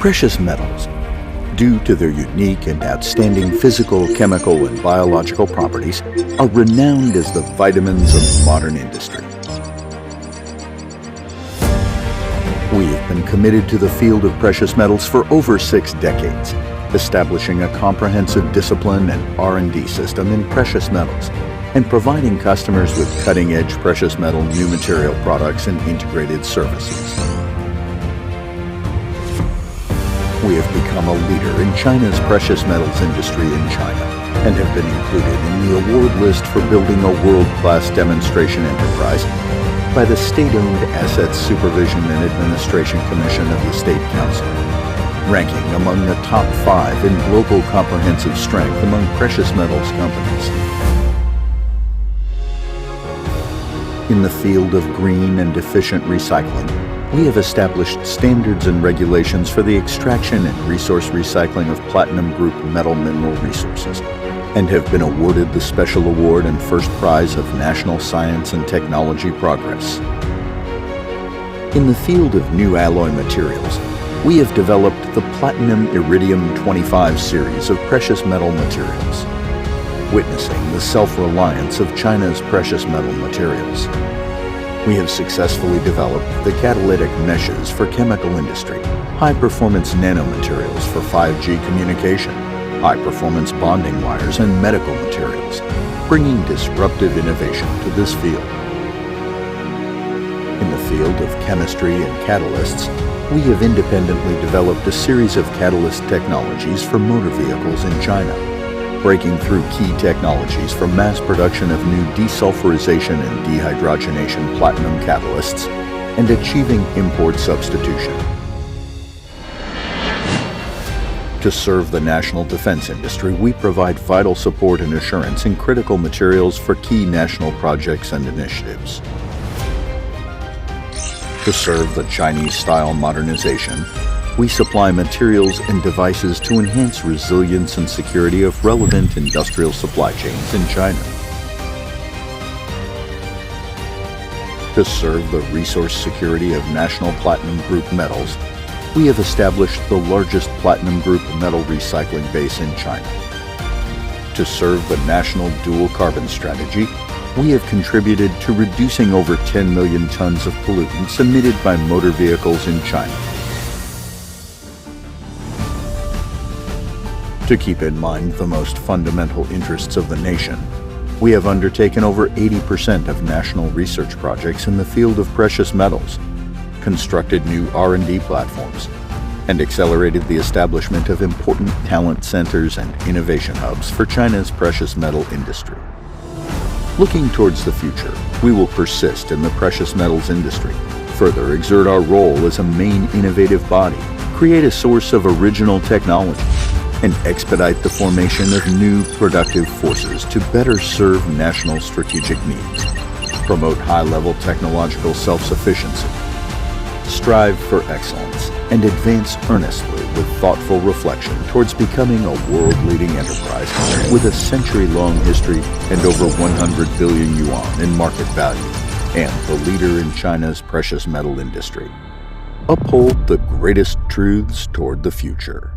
Precious metals, due to their unique and outstanding physical, chemical, and biological properties, are renowned as the vitamins of modern industry. We have been committed to the field of precious metals for over 6 decades, establishing a comprehensive discipline and R&D system in precious metals, and providing customers with cutting-edge precious metal new material products and integrated services. We have become a leader in China's precious metals industry in China and have been included in the award list for building a world-class demonstration enterprise by the state-owned Assets Supervision and Administration Commission of the State Council, ranking among the top 5 in global comprehensive strength among precious metals companies. In the field of green and efficient recycling, we have established standards and regulations for the extraction and resource recycling of platinum group metal mineral resources, and have been awarded the Special Award and First Prize of National Science and Technology Progress. In the field of new alloy materials, we have developed the Platinum Iridium 25 series of precious metal materials, witnessing the self-reliance of China's precious metal materials. We have successfully developed the catalytic meshes for chemical industry, high-performance nanomaterials for 5G communication, high-performance bonding wires, and medical materials, bringing disruptive innovation to this field. In the field of chemistry and catalysts, we have independently developed a series of catalyst technologies for motor vehicles in China, breaking through key technologies for mass production of new desulfurization and dehydrogenation platinum catalysts and achieving import substitution. To serve the national defense industry, we provide vital support and assurance in critical materials for key national projects and initiatives. To serve the Chinese-style modernization, we supply materials and devices to enhance resilience and security of relevant industrial supply chains in China. To serve the resource security of National Platinum Group metals, we have established the largest platinum group metal recycling base in China. To serve the national dual carbon strategy, we have contributed to reducing over 10 million tons of pollutants emitted by motor vehicles in China. To keep in mind the most fundamental interests of the nation, we have undertaken over 80% of national research projects in the field of precious metals, constructed new R&D platforms, and accelerated the establishment of important talent centers and innovation hubs for China's precious metal industry. Looking towards the future, we will persist in the precious metals industry, further exert our role as a main innovative body, create a source of original technology, and expedite the formation of new productive forces to better serve national strategic needs, promote high-level technological self-sufficiency, strive for excellence, and advance earnestly with thoughtful reflection towards becoming a world-leading enterprise with a century-long history and over 100 billion yuan in market value, and the leader in China's precious metal industry. Uphold the greatest truths toward the future.